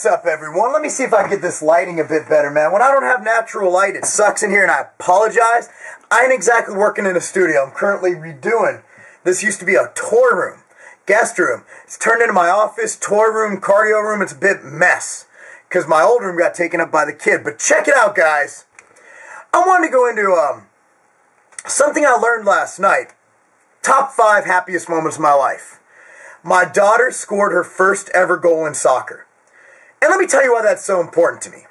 What's up, everyone? Let me see if I can get this lighting a bit better, man. When I don't have natural light, it sucks in here, and I apologize. I ain't exactly working in a studio. I'm currently redoing. This used to be a toy room, guest room. It's turned into my office, toy room, cardio room. It's a bit mess because my old room got taken up by the kid. But check it out, guys. I wanted to go into something I learned last night. Top 5 happiest moments of my life. My daughter scored her first ever goal in soccer. And let me tell you why that's so important to me.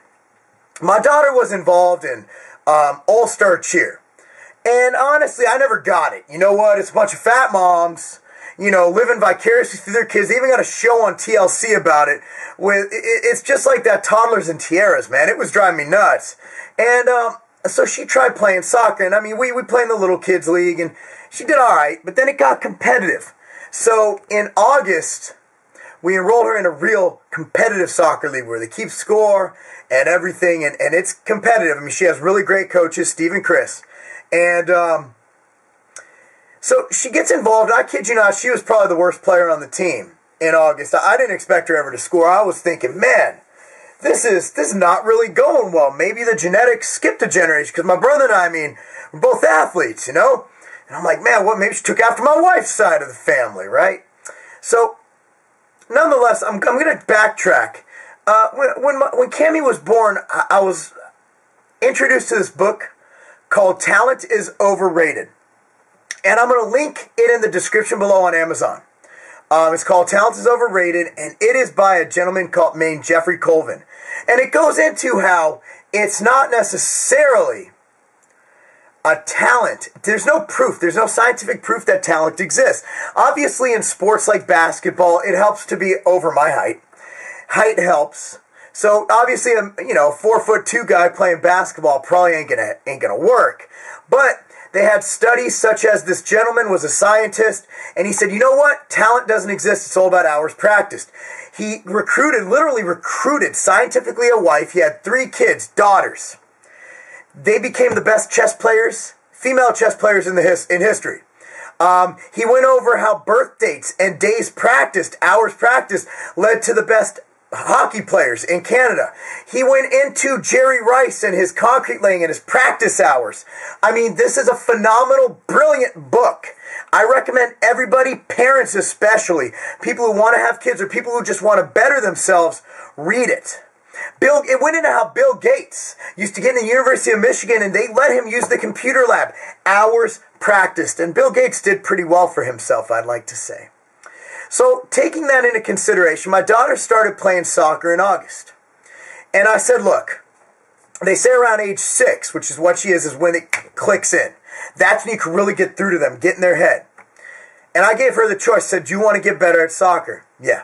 My daughter was involved in all-star cheer. And honestly, I never got it. You know what? It's a bunch of fat moms, you know, living vicariously through their kids. They even got a show on TLC about it. It's just like that Toddlers and Tiaras, man. It was driving me nuts. And so she tried playing soccer. And I mean, we play in the little kids league, and she did all right. But then it got competitive. So in August, we enrolled her in a real competitive soccer league where they keep score and everything, and it's competitive. I mean, she has really great coaches, Steve and Chris. And so she gets involved. I kid you not, she was probably the worst player on the team in August. I didn't expect her ever to score. I was thinking, man, this is not really going well. Maybe the genetics skipped a generation, because my brother and I mean, we're both athletes, you know? And I'm like, man, what? Maybe she took after my wife's side of the family, right? So, nonetheless, I'm going to backtrack. When Cammie was born, I was introduced to this book called Talent is Overrated. And I'm going to link it in the description below on Amazon. It's called Talent is Overrated, and it is by a gentleman named Jeffrey Colvin. And it goes into how it's not necessarily a talent. There's no proof. There's no scientific proof that talent exists. Obviously, in sports like basketball, it helps to be over my height. Height helps. So obviously, a 4'2" guy playing basketball probably ain't gonna work. But they had studies such as this gentleman was a scientist, and he said, you know what? Talent doesn't exist. It's all about hours practiced. He literally recruited scientifically a wife. He had 3 kids, daughters. They became the best chess players, female chess players in history. He went over how birth dates and days practiced, hours practiced, led to the best hockey players in Canada. He went into Jerry Rice and his concrete laying and his practice hours. I mean, this is a phenomenal, brilliant book. I recommend everybody, parents especially, people who want to have kids or people who just want to better themselves, read it. It went into how Bill Gates used to get in the University of Michigan, and they let him use the computer lab. Hours practiced. And Bill Gates did pretty well for himself, I'd like to say. So, taking that into consideration, my daughter started playing soccer in August. And I said, look, they say around age 6, which is what she is when it clicks in. That's when you can really get through to them, get in their head. And I gave her the choice, said, do you want to get better at soccer? Yeah.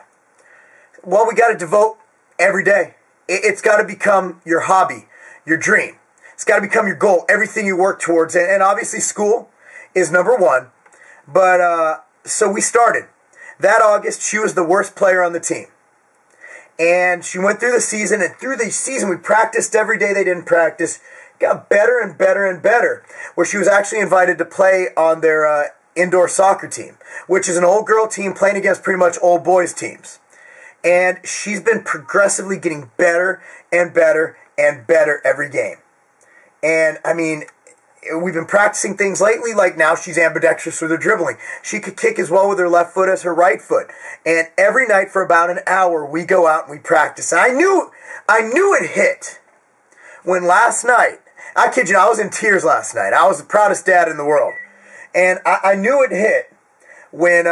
Well, we got to devote every day. It's got to become your hobby, your dream. It's got to become your goal, everything you work towards. And obviously school is number 1. But so we started. That August, she was the worst player on the team. And she went through the season, and through the season we practiced every day. They didn't practice. Got better and better and better, where she was actually invited to play on their indoor soccer team, which is an old girl team playing against pretty much old boys teams. And she's been progressively getting better and better and better every game. And, I mean, we've been practicing things lately, like now she's ambidextrous with her dribbling. She could kick as well with her left foot as her right foot. And every night for about an hour, we go out and we practice. And I knew it hit when last night, I kid you not, I was in tears last night. I was the proudest dad in the world. And I knew it hit when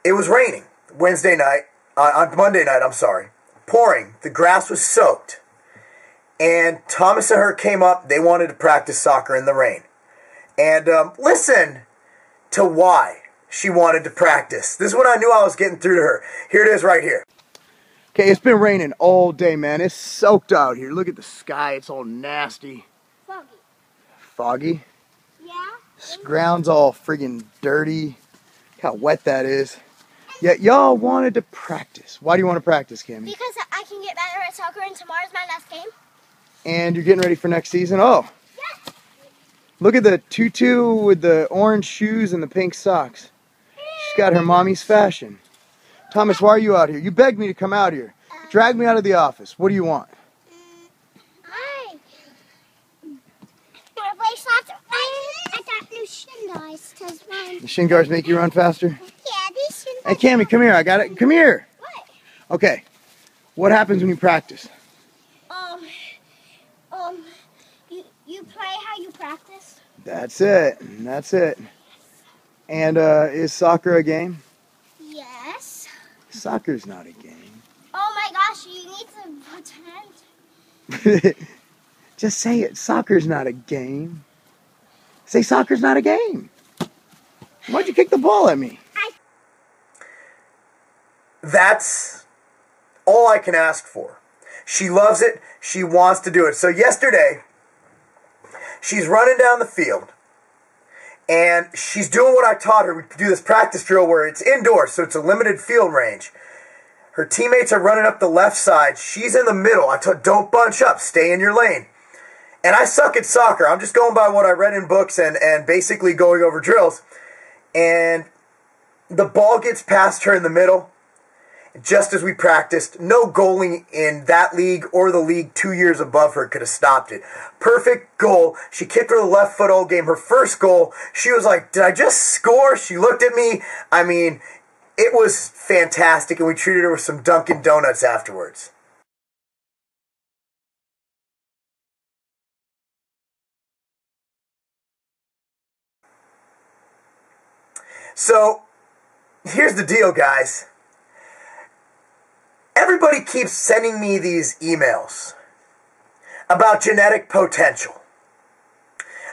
it was raining Monday night, I'm sorry. Pouring. The grass was soaked. And Thomas and her came up. They wanted to practice soccer in the rain. And listen to why she wanted to practice. This is what I knew I was getting through to her. Here it is right here. Okay, it's been raining all day, man. It's soaked out here. Look at the sky. It's all nasty. Foggy. Foggy? Yeah. This ground's all friggin' dirty. Look how wet that is. Yet y'all wanted to practice. Why do you want to practice, Cammie? Because I can get better at soccer, and tomorrow's my last game. And you're getting ready for next season? Oh. Yes. Look at the tutu with the orange shoes and the pink socks. She's got her mommy's fashion. Thomas, why are you out here? You begged me to come out here. Drag me out of the office. What do you want? I want to play soccer. I got new shin guards. The shin guards make you run faster? Yeah, these shin Hey, guards. Cammy, come here. I got it. Come here. What? Okay. What happens when you practice? You play how you practice. That's it. That's it. And is soccer a game? Yes. Soccer's not a game. Oh my gosh, you need to pretend. Just say it. Soccer's not a game. Say soccer's not a game. Why'd you kick the ball at me? That's all I can ask for. She loves it. She wants to do it. So yesterday, she's running down the field, and she's doing what I taught her. We do this practice drill where it's indoors, so it's a limited field range. Her teammates are running up the left side. She's in the middle. I told, don't bunch up. Stay in your lane. And I suck at soccer. I'm just going by what I read in books and basically going over drills. And the ball gets past her in the middle, just as we practiced. No goalie in that league or the league 2 years above her could have stopped it. Perfect goal. She kicked her the left foot all game. Her first goal, she was like, did I just score? She looked at me. I mean, it was fantastic, and we treated her with some Dunkin' Donuts afterwards. So, here's the deal, guys. Everybody keeps sending me these emails about genetic potential.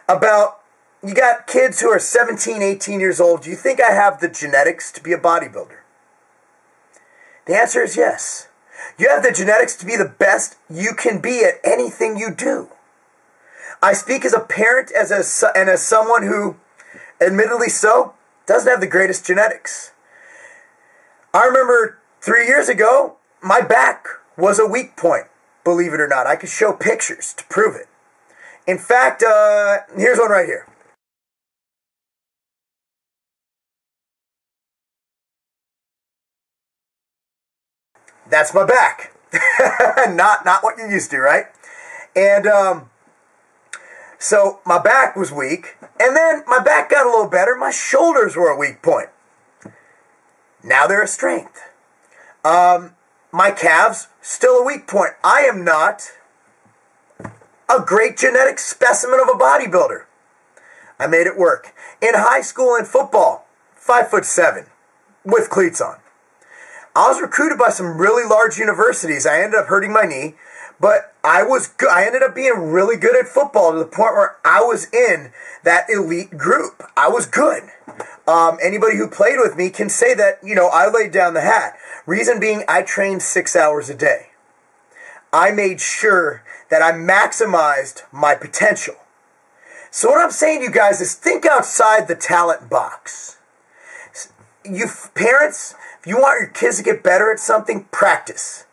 About, you got kids who are 17, 18 years old. Do you think I have the genetics to be a bodybuilder? The answer is yes. You have the genetics to be the best you can be at anything you do. I speak as a parent and as someone who, admittedly so, doesn't have the greatest genetics. I remember 3 years ago, my back was a weak point, believe it or not. I could show pictures to prove it. In fact, here's one right here. That's my back. Not what you're used to, right? And so my back was weak, and then my back got a little better. My shoulders were a weak point. Now they're a strength. My calves, still a weak point. I am not a great genetic specimen of a bodybuilder. I made it work. In high school and football, 5'7", with cleats on. I was recruited by some really large universities. I ended up hurting my knee, but I was good. I ended up being really good at football to the point where I was in that elite group. I was good. Anybody who played with me can say that, I laid down the hat. Reason being, I trained 6 hours a day. I made sure that I maximized my potential. So what I'm saying to you guys is think outside the talent box. You parents, if you want your kids to get better at something, practice.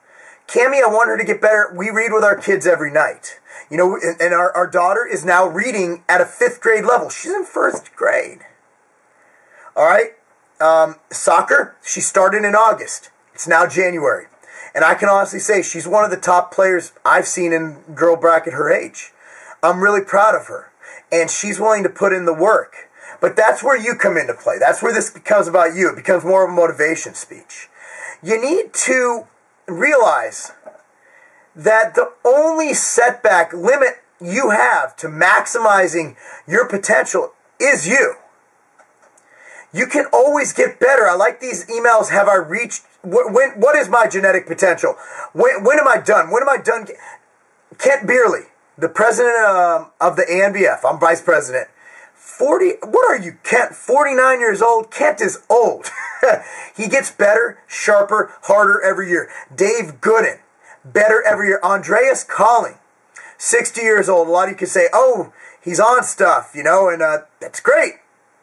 Cammy, I want her to get better. We read with our kids every night. And our daughter is now reading at a 5th grade level. She's in 1st grade. All right? Soccer, she started in August. It's now January. And I can honestly say she's one of the top players I've seen in girl bracket her age. I'm really proud of her. And she's willing to put in the work. But that's where you come into play. That's where this becomes about you. It becomes more of a motivation speech. You need to realize that the only setback limit you have to maximizing your potential is you. You can always get better. I like these emails. Have I reached? What is my genetic potential? When am I done? When am I done? Kent Beerley, the president of the ANBF. I'm vice president. 40. What are you, Kent? 49 years old. Kent is old. He gets better, sharper, harder every year. Dave Gooden, better every year. Andreas Calling, 60 years old. A lot of you can say, oh, he's on stuff, and that's great.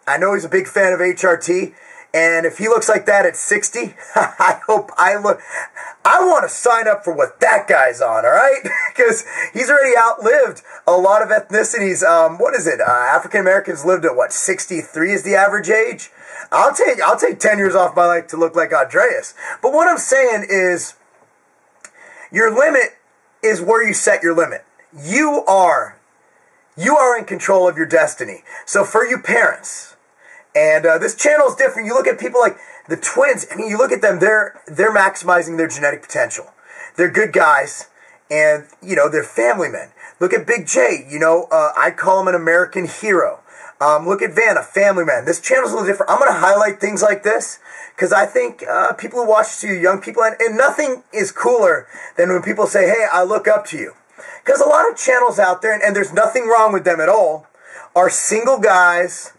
I know he's a big fan of HRT. And if he looks like that at 60, I want to sign up for what that guy's on, all right? Because he's already outlived a lot of ethnicities. What is it? African Americans lived at, what, 63 is the average age? I'll take 10 years off my life to look like Andreas. But what I'm saying is, your limit is where you set your limit. You are in control of your destiny. So for you parents, and this channel is different. You look at people like the twins. I mean, you look at them. They're maximizing their genetic potential. They're good guys, and you know they're family men. Look at Big J. You know, I call him an American hero. Look at Van, a family man. This channel's a little different. I'm going to highlight things like this because I think people who watch this are young people, and nothing is cooler than when people say, "Hey, I look up to you." Because a lot of channels out there, and there's nothing wrong with them at all, are single guys,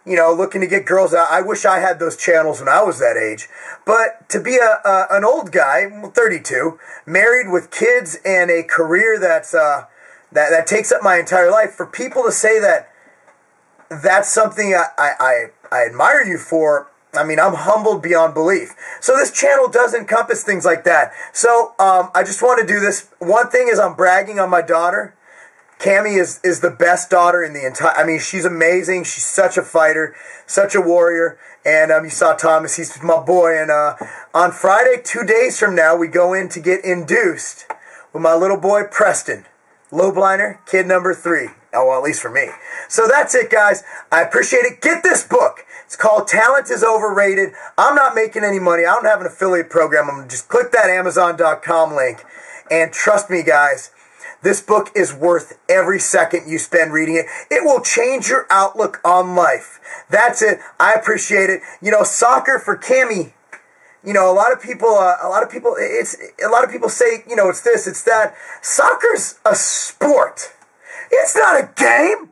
you know, looking to get girls out. I wish I had those channels when I was that age. But to be an old guy, 32, married with kids and a career that takes up my entire life, for people to say that that's something I admire you for, I mean, I'm humbled beyond belief. So this channel does encompass things like that. So I just want to do this. One thing is I'm bragging on my daughter. Cammie is the best daughter in the entire... I mean, she's amazing. She's such a fighter, such a warrior. And you saw Thomas. He's my boy. And on Friday, 2 days from now, we go in to get induced with my little boy, Preston. Lobliner, kid number 3. Oh, well, at least for me. So that's it, guys. I appreciate it. Get this book. It's called Talent is Overrated. I'm not making any money. I don't have an affiliate program. I'm going to just click that Amazon.com link. And trust me, guys, this book is worth every second you spend reading it. It will change your outlook on life. That's it. I appreciate it. You know, soccer for Cammie. You know, a lot of people say, you know, it's this, it's that. Soccer's a sport. It's not a game.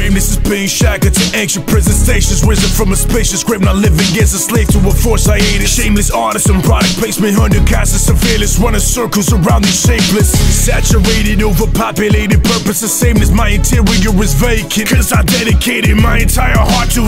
This is being shackled to ancient prison stations, risen from a spacious grave, not living as a slave to a force I hated. Shameless artists and product placement, undercast and surveillance, running circles around these shapeless, saturated, overpopulated, purpose the same as my interior is vacant. Cause I dedicated my entire heart to